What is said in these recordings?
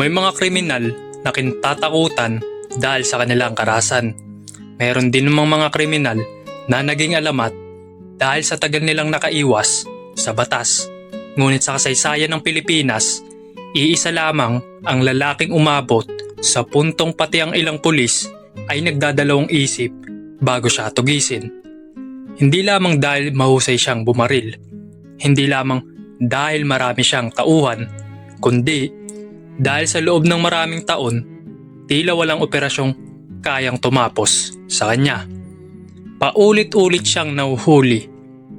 May mga kriminal na kinatatakutan dahil sa kanilang karahasan. Mayroon din namang mga kriminal na naging alamat dahil sa tagal nilang nakaiwas sa batas. Ngunit sa kasaysayan ng Pilipinas, iisa lamang ang lalaking umabot sa puntong pati ang ilang pulis ay nagdadalawang isip bago siya tugisin. Hindi lamang dahil mahusay siyang bumaril, hindi lamang dahil marami siyang tauhan, kundi dahil sa loob ng maraming taon, tila walang operasyong kayang tumapos sa kanya. Paulit-ulit siyang nahuhuli,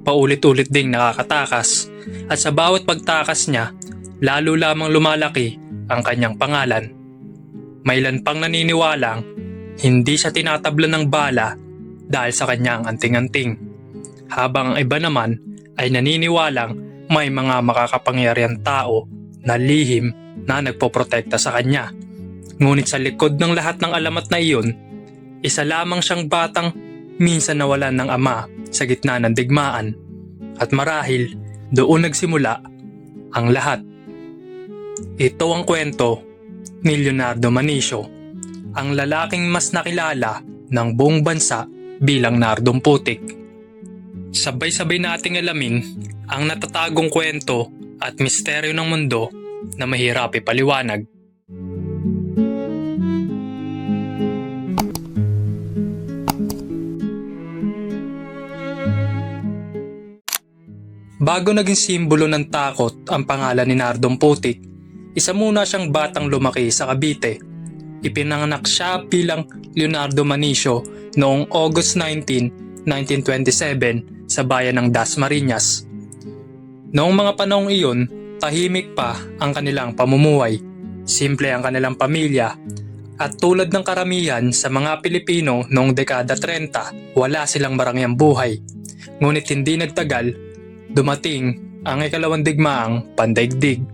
paulit-ulit ding nakakatakas, at sa bawat pagtakas niya, lalo lamang lumalaki ang kanyang pangalan. May ilan pang naniniwalang hindi siya tinatablan ng bala dahil sa kanyang anting-anting, habang ang iba naman ay naniniwalang may mga makakapangyarihang tao na lihim na nagpoprotekta sa kanya. Ngunit sa likod ng lahat ng alamat na iyon, isa lamang siyang batang minsan nawalan ng ama sa gitna ng digmaan, at marahil doon nagsimula ang lahat. Ito ang kwento ni Leonardo Manicio, ang lalaking mas nakilala ng buong bansa bilang Nardong Putik. Sabay-sabay nating alamin ang natatagong kwento at misteryo ng mundo na mahirap ipaliwanag. Bago naging simbolo ng takot ang pangalan ni Nardong Putik, isa muna siyang batang lumaki sa Cavite. Ipinanganak siya bilang Leonardo Manicio noong August 19, 1927 sa bayan ng Dasmariñas. Noong mga panahong iyon, tahimik pa ang kanilang pamumuhay. Simple ang kanilang pamilya, at tulad ng karamihan sa mga Pilipino noong dekada 30, wala silang marangyang buhay. Ngunit hindi nagtagal, dumating ang ikalawang digmaang pandaigdig.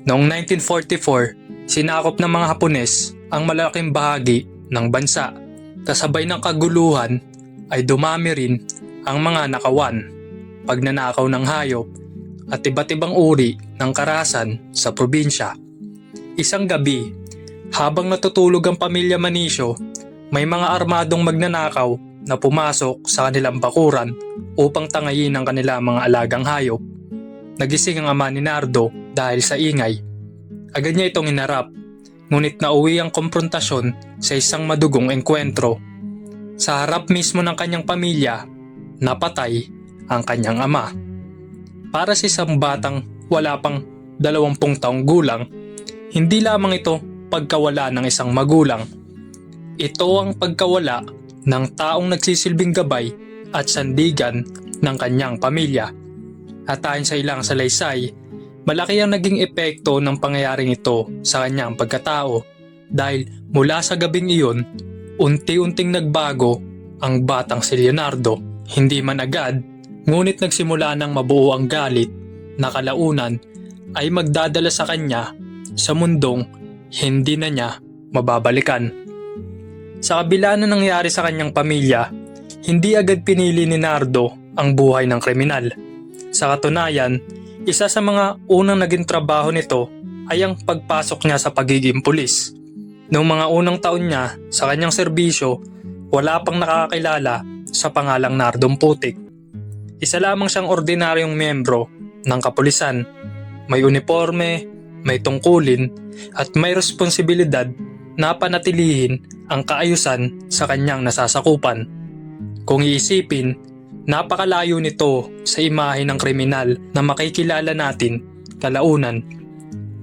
Noong 1944, sinakop ng mga Hapones ang malaking bahagi ng bansa. Kasabay ng kaguluhan ay dumami rin ang mga nakawan, pagnanakaw ng hayop, at iba't ibang uri ng karahasan sa probinsya. Isang gabi, habang natutulog ang pamilya Manicio, may mga armadong magnanakaw na pumasok sa kanilang bakuran upang tangayin ang kanilang mga alagang hayop. Nagising ang ama ni Nardo dahil sa ingay. Agad niya itong inarap, ngunit nauwi ang komprontasyon sa isang madugong engkwentro. Sa harap mismo ng kanyang pamilya, napatay ang kanyang ama. Para sa isang batang wala pang 20 taong gulang, hindi lamang ito pagkawala ng isang magulang. Ito ang pagkawala ng taong nagsisilbing gabay at sandigan ng kanyang pamilya. At ayon sa ilang salaysay, malaki ang naging epekto ng pangyayaring ito sa kanyang pagkatao, dahil mula sa gabing iyon, unti-unting nagbago ang batang si Leonardo. Hindi man agad, ngunit nagsimula ng mabuo ang galit na kalaunan ay magdadala sa kanya sa mundong hindi na niya mababalikan. Sa kabila na nangyari sa kanyang pamilya, hindi agad pinili ni Nardo ang buhay ng kriminal. Sa katunayan, isa sa mga unang naging trabaho nito ay ang pagpasok niya sa pagiging pulis. Noong mga unang taon niya sa kanyang serbisyo, wala pang nakakakilala sa pangalang Nardong Putik. Isa lamang siyang ordinaryong miyembro ng kapulisan. May uniforme, may tungkulin, at may responsibilidad na panatilihin ang kaayusan sa kanyang nasasakupan. Kung iisipin, napakalayo nito sa imahe ng kriminal na makikilala natin kalaunan.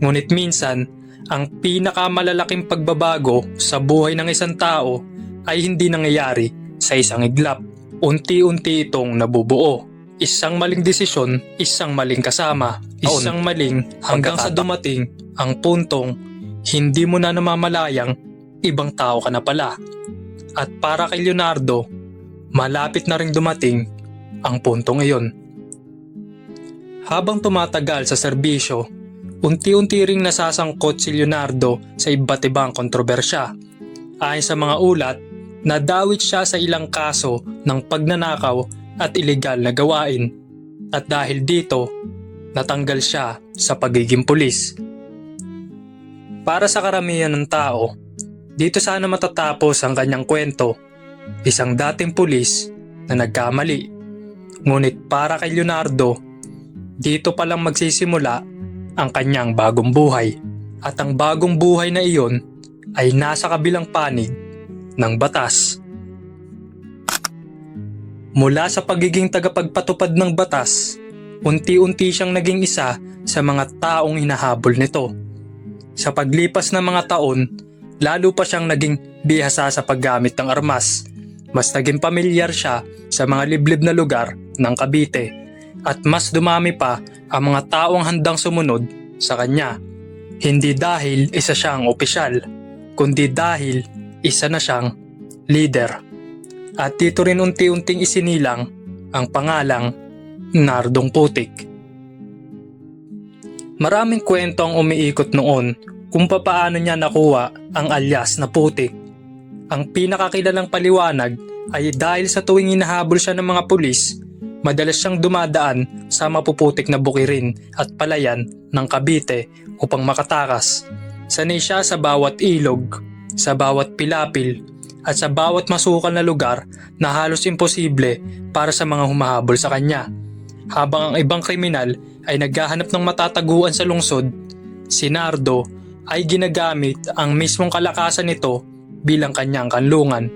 Ngunit minsan, ang pinakamalalaking pagbabago sa buhay ng isang tao ay hindi nangyayari sa isang iglap. Unti-unti itong nabubuo. Isang maling desisyon, isang maling kasama, isang maling hanggang sa dumating ang puntong hindi mo na namamalayang ibang tao ka na pala. At para kay Leonardo, malapit na ring dumating ang puntong iyon. Habang tumatagal sa serbisyo, unti-unti ring nasasangkot si Leonardo sa iba't ibang kontrobersya. Ayon sa mga ulat, nadawit siya sa ilang kaso ng pagnanakaw at ilegal na gawain, at dahil dito, natanggal siya sa pagiging pulis. Para sa karamihan ng tao, dito sana matatapos ang kanyang kwento. Isang dating pulis na nagkamali. Ngunit para kay Leonardo, dito palang magsisimula ang kanyang bagong buhay. At ang bagong buhay na iyon ay nasa kabilang panig ng batas. Mula sa pagiging tagapagpatupad ng batas, unti-unti siyang naging isa sa mga taong hinahabol nito. Sa paglipas ng mga taon, lalo pa siyang naging bihasa sa paggamit ng armas. Mas naging pamilyar siya sa mga liblib na lugar ng Cavite at mas dumami pa ang mga taong handang sumunod sa kanya. Hindi dahil isa siyang opisyal, kundi dahil isa na siyang leader. At dito rin unti-unting isinilang ang pangalang Nardong Putik. Maraming kwento ang umiikot noon kung papaano niya nakuha ang alias na Putik. Ang pinakakilalang paliwanag ay dahil sa tuwing hinahabol siya ng mga pulis, madalas siyang dumadaan sa mapuputik na bukirin at palayan ng Cavite upang makatakas. Sanay siya sa bawat ilog, sa bawat pilapil, at sa bawat masukal na lugar na halos imposible para sa mga humahabol sa kanya. Habang ang ibang kriminal ay naghahanap ng matataguan sa lungsod, si Nardo ay ginagamit ang mismong kalakasan nito bilang kanyang kanlungan.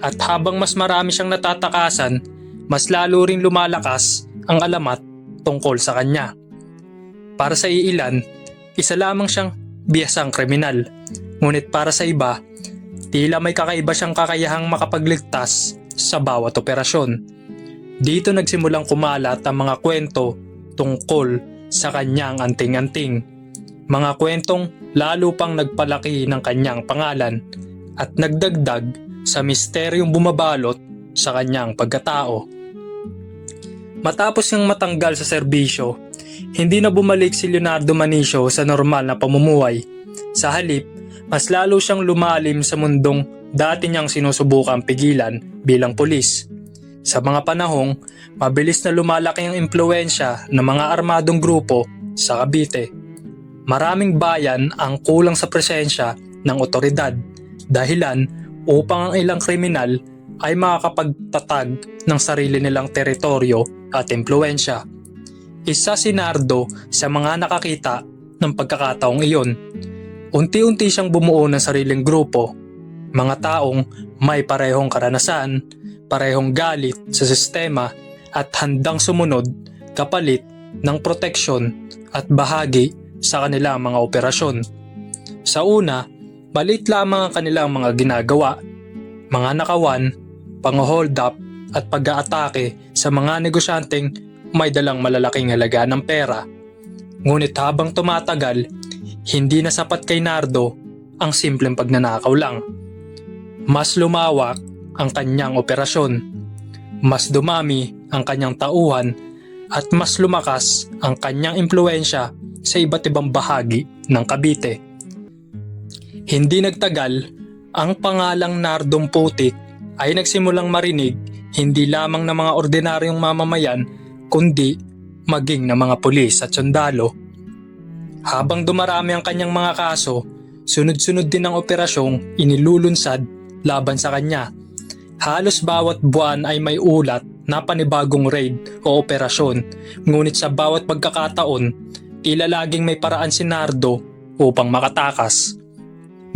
At habang mas marami siyang natatakasan, mas lalo ring lumalakas ang alamat tungkol sa kanya. Para sa iilan, isa lamang siyang bihasang kriminal. Ngunit para sa iba, tila may kakaiba siyang kakayahang makapagligtas sa bawat operasyon. Dito nagsimulang kumalat ang mga kwento tungkol sa kanyang anting-anting. Mga kwentong lalo pang nagpalaki ng kanyang pangalan at nagdagdag sa misteryong bumabalot sa kanyang pagkatao. Matapos niyang matanggal sa serbisyo, hindi na bumalik si Leonardo Manicio sa normal na pamumuhay. Sa halip, mas lalo siyang lumalim sa mundong dati niyang sinusubukang pigilan bilang pulis. Sa mga panahong, mabilis na lumalaki ang impluwensya ng mga armadong grupo sa Cavite. Maraming bayan ang kulang sa presensya ng otoridad, dahilan upang ang ilang kriminal ay makakapagtatag ng sarili nilang teritoryo at impluwensya. Isa si Nardo sa mga nakakita ng pagkakataong iyon. Unti-unti siyang bumuo ng sariling grupo, mga taong may parehong karanasan, parehong galit sa sistema at handang sumunod kapalit ng proteksyon at bahagi sa kanilang mga operasyon. Sa una, maliit lamang ang kanilang mga ginagawa, mga nakawan, pang-hold up at pag-aatake sa mga negosyanteng may dalang malalaking halaga ng pera. Ngunit habang tumatagal, hindi na sapat kay Nardo ang simpleng pagnanakaw lang. Mas lumawak ang kanyang operasyon, mas dumami ang kanyang tauhan at mas lumakas ang kanyang impluwensya sa iba't ibang bahagi ng Cavite. Hindi nagtagal, ang pangalang Nardong Putik ay nagsimulang marinig hindi lamang ng mga ordinaryong mamamayan kundi maging ng mga pulis at sundalo. Habang dumarami ang kanyang mga kaso, sunod-sunod din ang operasyong inilulunsad laban sa kanya. Halos bawat buwan ay may ulat na panibagong raid o operasyon, ngunit sa bawat pagkakataon, tila laging may paraan si Nardo upang makatakas.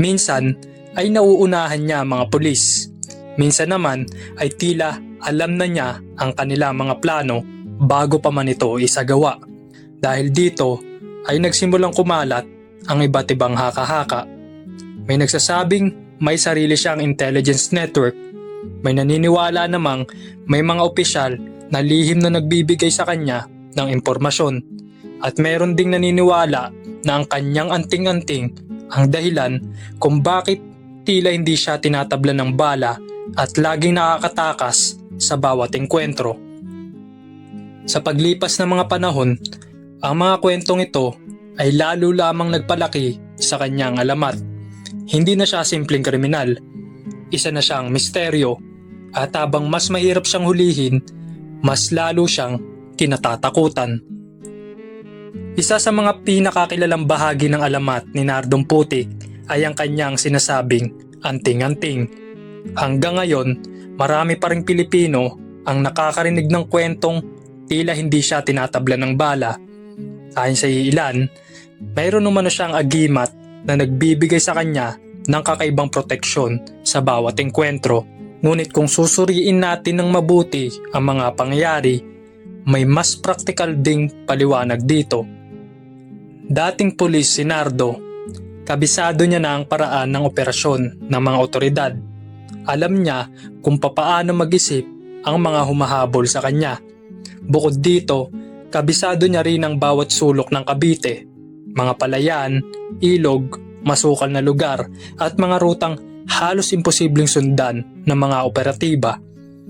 Minsan ay nauunahan niya mga pulis. Minsan naman ay tila alam na niya ang kanilang mga plano bago pa man ito isagawa. Dahil dito ay nagsimulang kumalat ang iba't ibang haka-haka. May nagsasabing may sarili siyang intelligence network. May naniniwala namang may mga opisyal na lihim na nagbibigay sa kanya ng impormasyon. At meron ding naniniwala na ang kanyang anting-anting ang dahilan kung bakit tila hindi siya tinatablan ng bala at laging nakakatakas sa bawat engkwentro. Sa paglipas ng mga panahon, ang mga kwentong ito ay lalo lamang nagpalaki sa kanyang alamat. Hindi na siya simpleng kriminal, isa na siyang misteryo, at habang mas mahirap siyang hulihin, mas lalo siyang kinatatakutan. Isa sa mga pinakakilalang bahagi ng alamat ni Nardong Putik ay ang kanyang sinasabing anting-anting. Hanggang ngayon, marami pa ring Pilipino ang nakakarinig ng kwentong tila hindi siya tinatabla ng bala. Ayon sa ilan, mayroon umano siyang agimat na nagbibigay sa kanya ng kakaibang proteksyon sa bawat engkwentro. Ngunit kung susuriin natin ng mabuti ang mga pangyayari, may mas praktikal ding paliwanag dito. Dating pulis si Nardo, kabisado niya na ang paraan ng operasyon ng mga otoridad. Alam niya kung papaano mag-isip ang mga humahabol sa kanya. Bukod dito, kabisado niya rin ang bawat sulok ng Cavite, mga palayan, ilog, masukal na lugar at mga rutang halos imposibleng sundan ng mga operatiba.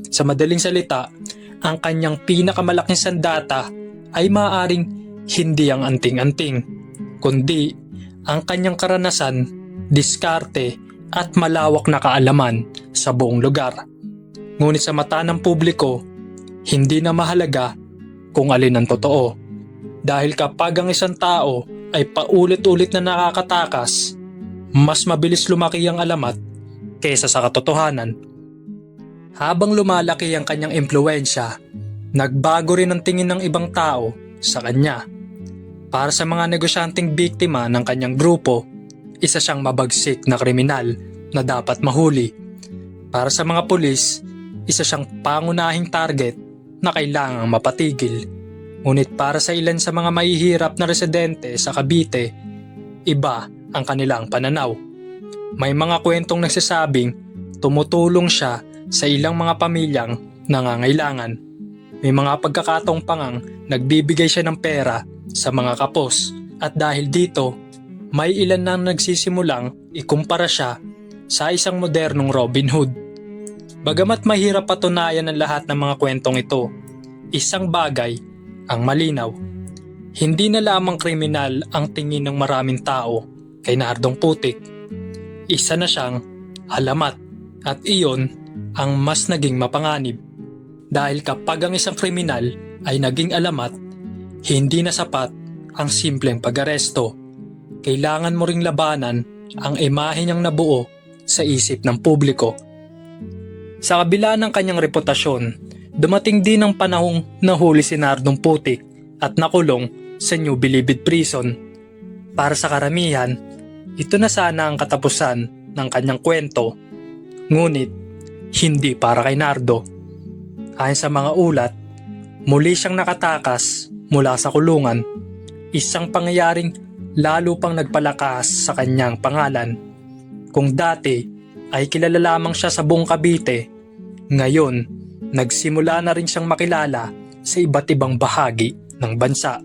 Sa madaling salita, ang kanyang pinakamalaking sandata ay maaaring hindi ang anting-anting, kundi ang kanyang karanasan, diskarte at malawak na kaalaman sa buong lugar. Ngunit sa mata ng publiko, hindi na mahalaga kung alin ang totoo. Dahil kapag ang isang tao ay paulit-ulit na nakakatakas, mas mabilis lumaki ang alamat kaysa sa katotohanan. Habang lumalaki ang kanyang impluwensya, nagbago rin ang tingin ng ibang tao sa kanya. Para sa mga negosyanteng biktima ng kanyang grupo, isa siyang mabagsik na kriminal na dapat mahuli. Para sa mga pulis, isa siyang pangunahing target na kailangang mapatigil. Ngunit para sa ilan sa mga mahihirap na residente sa Cavite, iba ang kanilang pananaw. May mga kwentong nagsasabing tumutulong siya sa ilang mga pamilyang nangangailangan. May mga pagkakataong pangang nagbibigay siya ng pera sa mga kapos at dahil dito, may ilan na nagsisimulang ikumpara siya sa isang modernong Robin Hood. Bagamat mahirap patunayan ang lahat ng mga kwentong ito, isang bagay ang malinaw. Hindi na lamang kriminal ang tingin ng maraming tao kay Nardong Putik. Isa na siyang alamat at iyon ang mas naging mapanganib. Dahil kapag ang isang kriminal ay naging alamat, hindi na sapat ang simpleng pag-aresto. Kailangan mo ring labanan ang imahe niyang nabuo sa isip ng publiko. Sa kabila ng kanyang reputasyon, dumating din ang panahong nahuli si Nardong Putik at nakulong sa New Bilibid Prison. Para sa karamihan, ito na sana ang katapusan ng kanyang kwento. Ngunit, hindi para kay Nardo. Ayon sa mga ulat, muli siyang nakatakas mula sa kulungan, isang pangyayaring lalo pang nagpalakas sa kanyang pangalan. Kung dati ay kilala lamang siya sa buong Cavite, ngayon nagsimula na rin siyang makilala sa iba't ibang bahagi ng bansa.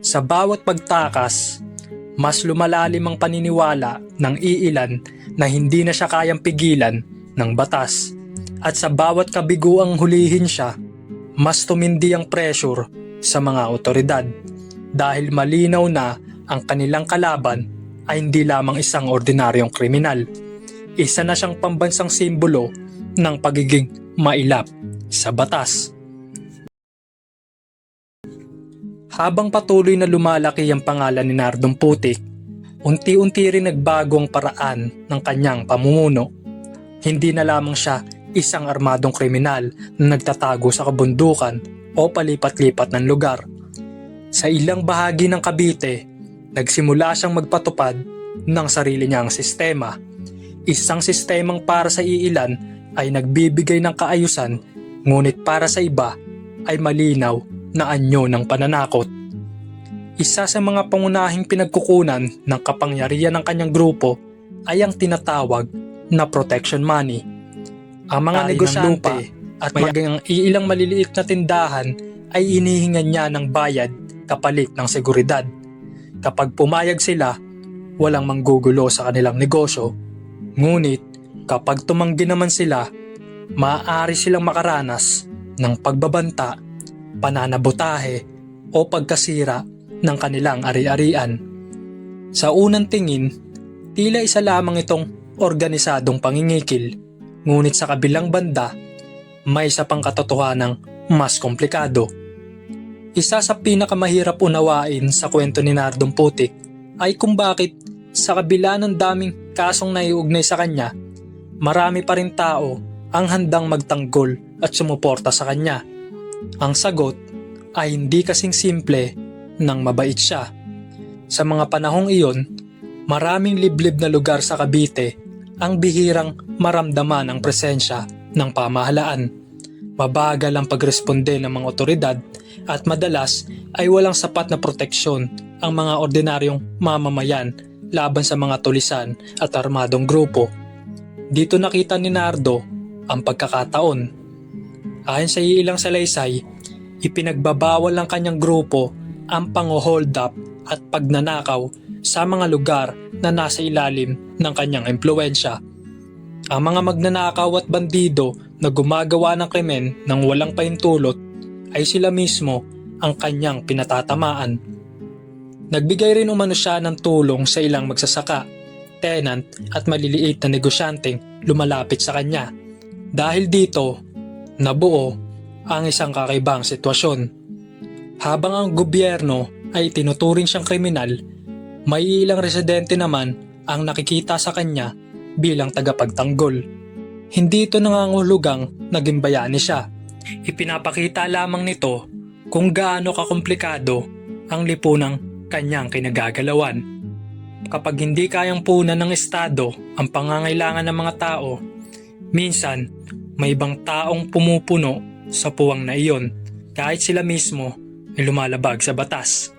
Sa bawat pagtakas, mas lumalalim ang paniniwala ng iilan na hindi na siya kayang pigilan ng batas. At sa bawat kabiguang hulihin siya, mas tumindi ang pressure sa mga otoridad dahil malinaw na ang kanilang kalaban ay hindi lamang isang ordinaryong kriminal. Isa na siyang pambansang simbolo ng pagiging mailap sa batas. Habang patuloy na lumalaki ang pangalan ni Nardong Putik, unti-unti rin nagbago ang paraan ng kanyang pamumuno. Hindi na lamang siya isang armadong kriminal na nagtatago sa kabundukan o palipat-lipat ng lugar. Sa ilang bahagi ng Cavite, nagsimula siyang magpatupad ng sarili niyang sistema. Isang sistemang para sa iilan ay nagbibigay ng kaayusan, ngunit para sa iba ay malinaw na anyo ng pananakot. Isa sa mga pangunahing pinagkukunan ng kapangyarihan ng kanyang grupo ay ang tinatawag na protection money. Ang mga negosyante at maging ang ilang maliliit na tindahan ay inihingan niya ng bayad kapalit ng seguridad. Kapag pumayag sila, walang manggugulo sa kanilang negosyo. Ngunit kapag tumanggi naman sila, maaari silang makaranas ng pagbabanta, pananabotahe o pagkasira ng kanilang ari-arian. Sa unang tingin, tila isa lamang itong organisadong pangingikil. Ngunit sa kabilang banda, may isa pang katotohanang mas komplikado. Isa sa pinakamahirap unawain sa kwento ni Nardong Putik ay kung bakit sa kabila ng daming kasong naiugnay sa kanya, marami pa rin tao ang handang magtanggol at sumuporta sa kanya. Ang sagot ay hindi kasing simple nang mabait siya. Sa mga panahong iyon, maraming liblib na lugar sa Cavite ang bihirang maramdaman ang presensya ng pamahalaan. Mabagal ang pagresponde ng mga otoridad at madalas ay walang sapat na proteksyon ang mga ordinaryong mamamayan laban sa mga tulisan at armadong grupo. Dito nakita ni Nardo ang pagkakataon. Ayon sa ilang salaysay, ipinagbabawal ng kanyang grupo ang pang-hold up at pagnanakaw sa mga lugar na nasa ilalim ng kanyang impluwensya. Ang mga magnanakaw at bandido na gumagawa ng krimen ng walang pahintulot ay sila mismo ang kanyang pinatatamaan. Nagbigay rin umano siya ng tulong sa ilang magsasaka, tenant at maliliit na negosyanteng lumalapit sa kanya. Dahil dito, nabuo ang isang kakaibang sitwasyon. Habang ang gobyerno ay tinuturing siyang kriminal, may ilang residente naman ang nakikita sa kanya bilang tagapagtanggol. Hindi ito nangangahulugang naging bayani siya. Ipinapakita lamang nito kung gaano kakomplikado ang lipunang kanyang kinagagalawan. Kapag hindi kayang punan ng estado ang pangangailangan ng mga tao, minsan may ibang taong pumupuno sa puwang na iyon kahit sila mismo ay lumalabag sa batas.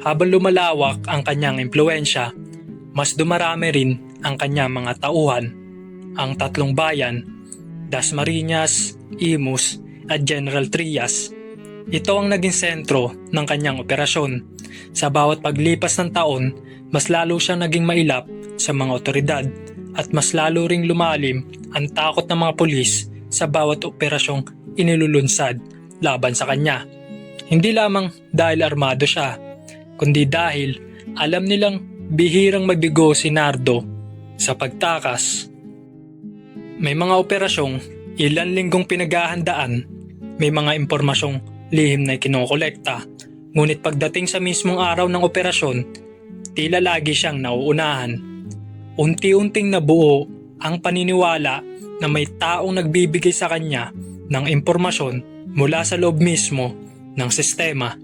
Habang lumalawak ang kanyang impluwensya, mas dumarami rin ang kanyang mga tauhan. Ang tatlong bayan, Dasmariñas, Imus at General Trias, ito ang naging sentro ng kanyang operasyon. Sa bawat paglipas ng taon, mas lalo siyang naging mailap sa mga otoridad at mas lalo ring lumalim ang takot ng mga pulis sa bawat operasyong inilulunsad laban sa kanya. Hindi lamang dahil armado siya, kundi dahil alam nilang bihirang mabigo si Nardo sa pagtakas. May mga operasyong ilan linggong pinaghahandaan, may mga impormasyong lihim na kinokolekta, ngunit pagdating sa mismong araw ng operasyon, tila lagi siyang nauunahan. Unti-unting nabuo ang paniniwala na may taong nagbibigay sa kanya ng impormasyon mula sa loob mismo ng sistema.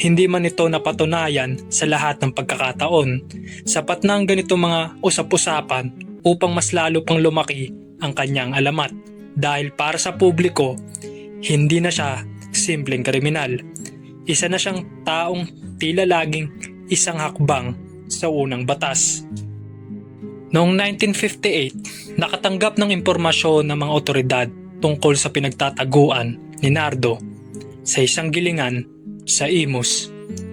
Hindi man ito napatunayan sa lahat ng pagkakataon, sapat na ang ganito mga usap-usapan upang mas lalo pang lumaki ang kanyang alamat dahil para sa publiko, hindi na siya simpleng kriminal. Isa na siyang taong tila laging isang hakbang sa unang batas. Noong 1958, nakatanggap ng impormasyon ng mga otoridad tungkol sa pinagtataguan ni Nardo sa isang gilingan sa Imus.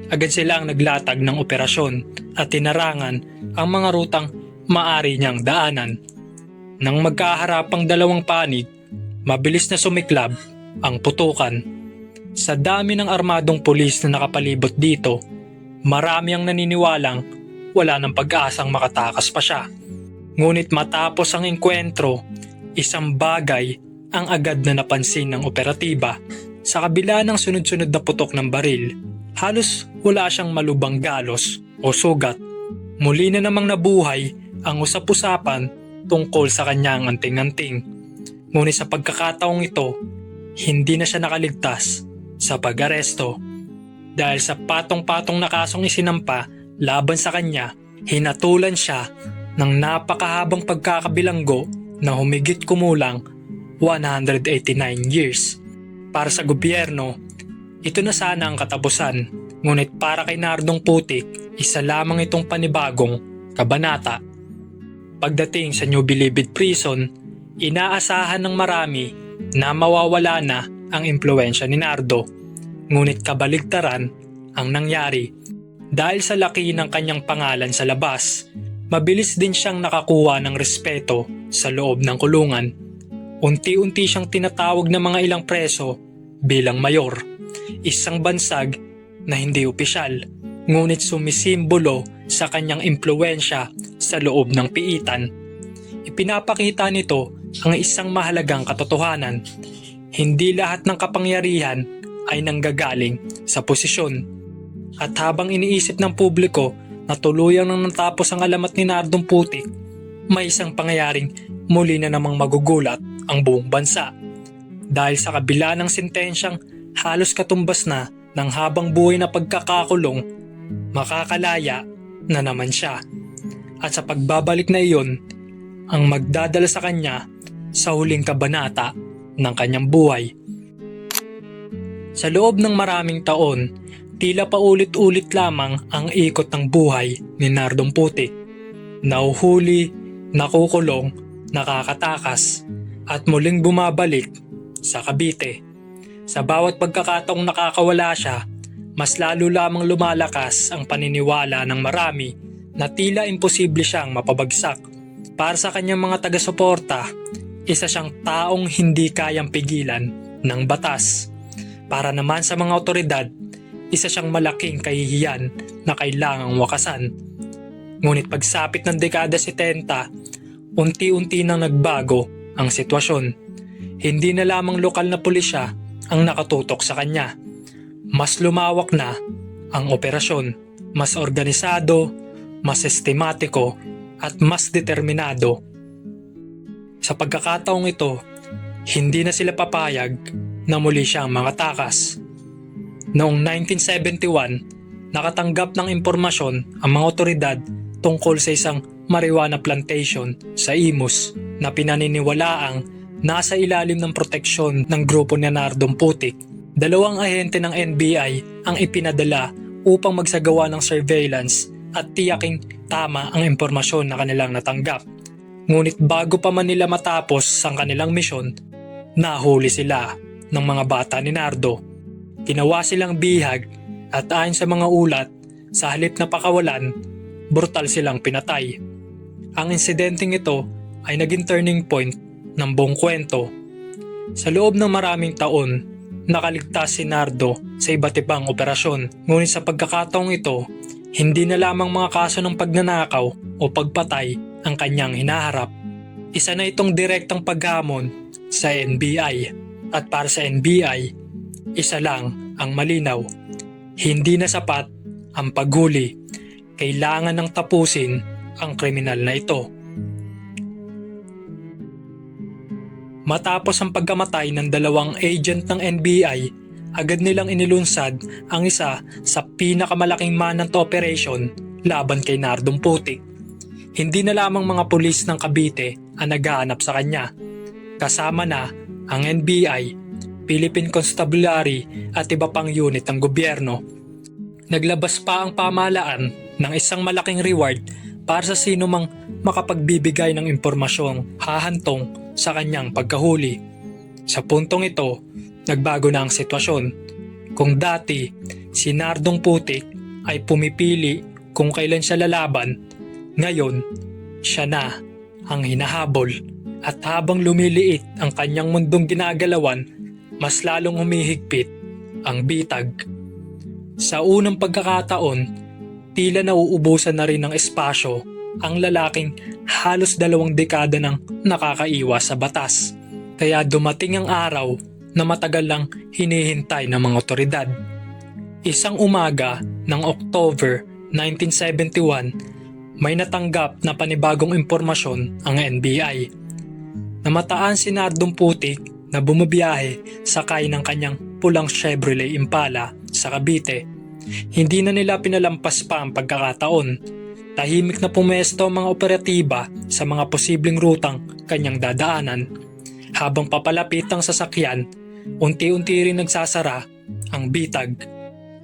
Agad sila ang naglatag ng operasyon at tinarangan ang mga rutang maaari niyang daanan. Nang magkaharapang dalawang panig, mabilis na sumiklab ang putukan. Sa dami ng armadong pulis na nakapalibot dito, marami ang naniniwalang wala ng pag-asang makatakas pa siya. Ngunit matapos ang engkwentro, isang bagay ang agad na napansin ng operatiba. Sa kabila ng sunod-sunod na putok ng baril, halos wala siyang malubang galos o sugat. Muli na namang nabuhay ang usap-usapan tungkol sa kanyang anting-anting. Ngunit sa pagkakataong ito, hindi na siya nakaligtas sa pag-aresto. Dahil sa patong-patong na kasong isinampa laban sa kanya, hinatulan siya ng napakahabang pagkakabilanggo na humigit kumulang 189 years. Para sa gobyerno, ito na sana ang katapusan, ngunit para kay Nardong Putik, isa lamang itong panibagong kabanata. Pagdating sa New Bilibid Prison, inaasahan ng marami na mawawala na ang impluwensya ni Nardo. Ngunit kabaligtaran ang nangyari. Dahil sa laki ng kanyang pangalan sa labas, mabilis din siyang nakakuha ng respeto sa loob ng kulungan. Unti-unti siyang tinatawag ng mga ilang preso bilang mayor, isang bansag na hindi opisyal, ngunit sumisimbolo sa kanyang impluwensya sa loob ng piitan. Ipinapakita nito ang isang mahalagang katotohanan. Hindi lahat ng kapangyarihan ay nanggagaling sa posisyon. At habang iniisip ng publiko na tuluyang nang natapos ang alamat ni Nardong Putik, may isang pangyayaring muli na namang magugulat ang buong bansa. Dahil sa kabila ng sentensyang halos katumbas na ng habang buhay na pagkakakulong, makakalaya na naman siya. At sa pagbabalik na iyon, ang magdadala sa kanya sa huling kabanata ng kanyang buhay. Sa loob ng maraming taon, tila paulit-ulit lamang ang ikot ng buhay ni Nardong Putik. Nahuhuli, nakukulong, nakakatakas, at muling bumabalik sa Cavite. Sa bawat pagkakataong nakakawala siya, mas lalo lamang lumalakas ang paniniwala ng marami na tila imposible siyang mapabagsak. Para sa kanyang mga taga-suporta, isa siyang taong hindi kayang pigilan ng batas. Para naman sa mga otoridad, isa siyang malaking kahihiyan na kailangang wakasan. Ngunit pagsapit ng dekada 70, unti-unti nang nagbago ang sitwasyon. Hindi na lamang lokal na pulisya ang nakatutok sa kanya. Mas lumawak na ang operasyon, mas organisado, mas sistematiko at mas determinado. Sa pagkakataong ito, hindi na sila papayag na muli siyang mga takas. Noong 1971, nakatanggap ng impormasyon ang mga otoridad tungkol sa isang marijuana plantation sa Imus na pinaniniwalaang nasa ilalim ng proteksyon ng grupo ni Nardong Putik. 2 ahente ng NBI ang ipinadala upang magsagawa ng surveillance at tiyaking tama ang impormasyon na kanilang natanggap. Ngunit bago pa man nila matapos ang kanilang misyon, nahuli sila ng mga bata ni Nardo. Ginawa silang bihag at ayon sa mga ulat, sa halip na pakawalan, brutal silang pinatay. Ang insidenteng ito ay naging turning point ng buong kwento. Sa loob ng maraming taon, nakaligtas si Nardo sa iba't ibang operasyon. Ngunit sa pagkakataong ito, hindi na lamang mga kaso ng pagnanakaw o pagpatay ang kanyang hinaharap. Isa na itong direktang paghamon sa NBI. At para sa NBI, isa lang ang malinaw. Hindi na sapat ang paghuli. Kailangan nang tapusin ang kriminal na ito. Matapos ang pagkamatay ng 2 agent ng NBI, agad nilang inilunsad ang isa sa pinakamalaking manhunt operation laban kay Nardong Putik. Hindi na lamang mga pulis ng Cavite ang naghahanap sa kanya. Kasama na ang NBI, Philippine Constabulary at iba pang unit ng gobyerno. Naglabas pa ang pamahalaan ng isang malaking reward para sa sino mang makapagbibigay ng impormasyong hahantong sa kanyang pagkahuli. Sa puntong ito, nagbago na ang sitwasyon. Kung dati, si Nardong Putik ay pumipili kung kailan siya lalaban, ngayon, siya na ang hinahabol. At habang lumiliit ang kanyang mundong ginagalawan, mas lalong humihigpit ang bitag. Sa unang pagkakataon, tila nauubusan na rin ng espasyo ang lalaking halos 2 dekada nang nakakaiwas sa batas. Kaya dumating ang araw na matagal lang hinihintay ng mga otoridad. Isang umaga ng October 1971, may natanggap na panibagong impormasyon ang NBI. Namataan si Nardong Putik na bumabiyahe sakay ng kanyang pulang Chevrolet Impala sa Cavite. Hindi na nila pinalampas pa ang pagkakataon. Tahimik na pumesto ang mga operatiba sa mga posibleng rutang kanyang dadaanan. Habang papalapit ang sasakyan, unti-unti rin nagsasara ang bitag.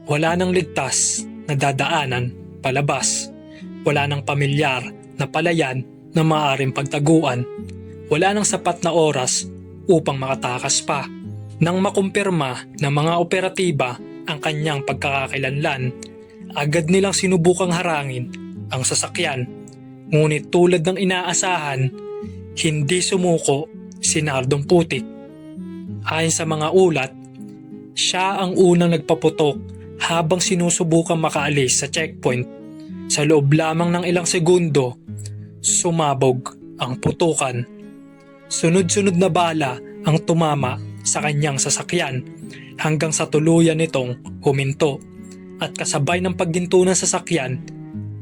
Wala nang ligtas na dadaanan palabas. Wala nang pamilyar na palayan na maaaring pagtaguan. Wala nang sapat na oras upang makatakas pa. Nang makumpirma ng mga operatiba ang kanyang pagkakakilanlan, agad nilang sinubukang harangin ang sasakyan. Ngunit tulad ng inaasahan, hindi sumuko si Nardong Putik. Ayon sa mga ulat, siya ang unang nagpaputok habang sinusubukang makaalis sa checkpoint. Sa loob lamang ng ilang segundo, sumabog ang putukan. Sunod-sunod na bala ang tumama sa kanyang sasakyan. hanggang sa tuluyan nitong huminto at kasabay ng pagginto ng sasakyan,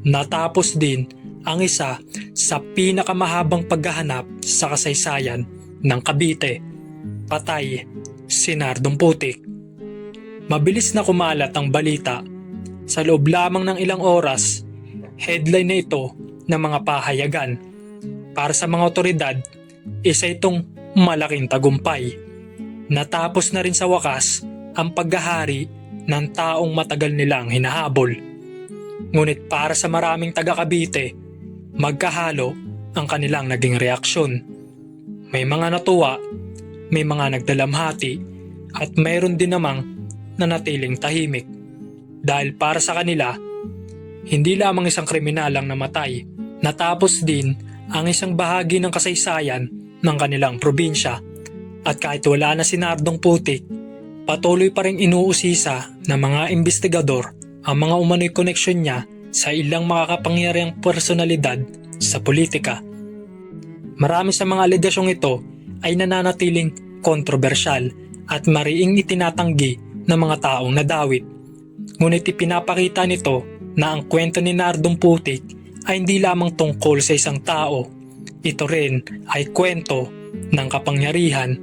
natapos din ang isa sa pinakamahabang paghahanap sa kasaysayan ng Cavite. Patay si Nardong Putik. Mabilis na kumalat ang balita. Sa loob lamang ng ilang oras, headline na ito ng mga pahayagan. Para sa mga otoridad, isa itong malaking tagumpay. Natapos na rin sa wakas ang paghahari ng taong matagal nilang hinahabol. Ngunit para sa maraming taga Cavite, magkahalo ang kanilang naging reaksyon. May mga natuwa, may mga nagdalamhati, at mayroon din namang nanatiling tahimik. Dahil para sa kanila, hindi lamang isang kriminal ang namatay, natapos din ang isang bahagi ng kasaysayan ng kanilang probinsya. At kahit wala na si Nardong Putik, patuloy pa rin inuusisa ng mga investigador ang mga umano'y koneksyon niya sa ilang makakapangyarihang personalidad sa politika. Marami sa mga alegasyong ito ay nananatiling kontrobersyal at mariing itinatanggi ng mga taong nadawit. Ngunit ipinapakita nito na ang kwento ni Nardong Putik ay hindi lamang tungkol sa isang tao. Ito rin ay kwento ng kapangyarihan,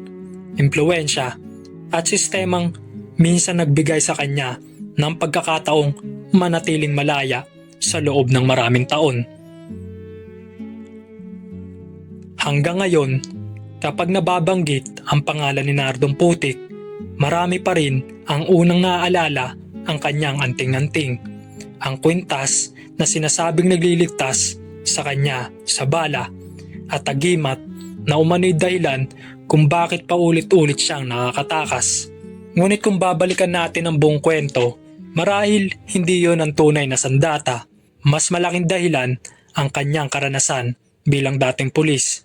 impluwensya at sistemang minsan nagbigay sa kanya ng pagkakataong manatiling malaya sa loob ng maraming taon. Hanggang ngayon, kapag nababanggit ang pangalan ni Nardong Putik, marami pa rin ang unang naaalala ang kanyang anting-anting, ang kwintas na sinasabing nagliligtas sa kanya sa bala at agimat na umano'y dahilan kung bakit paulit-ulit siyang nakakatakas. Ngunit kung babalikan natin ang buong kwento, marahil hindi yon ang tunay na sandata. Mas malaking dahilan ang kanyang karanasan bilang dating pulis,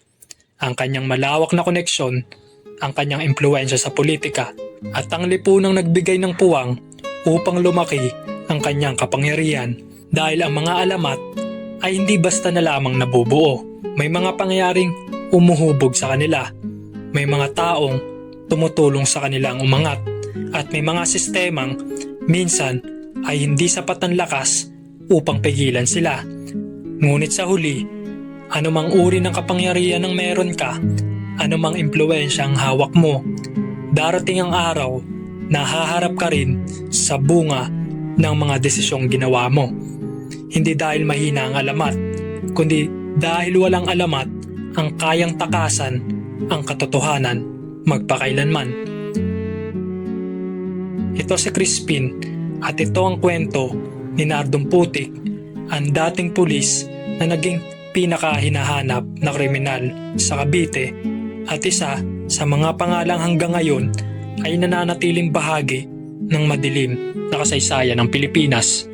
ang kanyang malawak na koneksyon, ang kanyang impluwensya sa politika, at ang lipunang nagbigay ng puwang upang lumaki ang kanyang kapangyarihan. Dahil ang mga alamat ay hindi basta na lamang nabubuo. May mga pangyayaring umuhubog sa kanila. May mga taong tumutulong sa kanilang umangat. At may mga sistemang minsan ay hindi sapat ang lakas upang pigilan sila. Ngunit sa huli, anumang uri ng kapangyarihan ang meron ka, anumang impluwensya ang hawak mo, darating ang araw na haharap ka rin sa bunga ng mga desisyong ginawa mo. Hindi dahil mahina ang alamat, kundi dahil walang alamat ang kayang takasan ang katotohanan magpakailanman. Ito si Crispin at ito ang kwento ni Nardong Putik, ang dating pulis na naging pinakahinahanap na kriminal sa Cavite at isa sa mga pangalang hanggang ngayon ay nananatiling bahagi ng madilim na kasaysayan ng Pilipinas.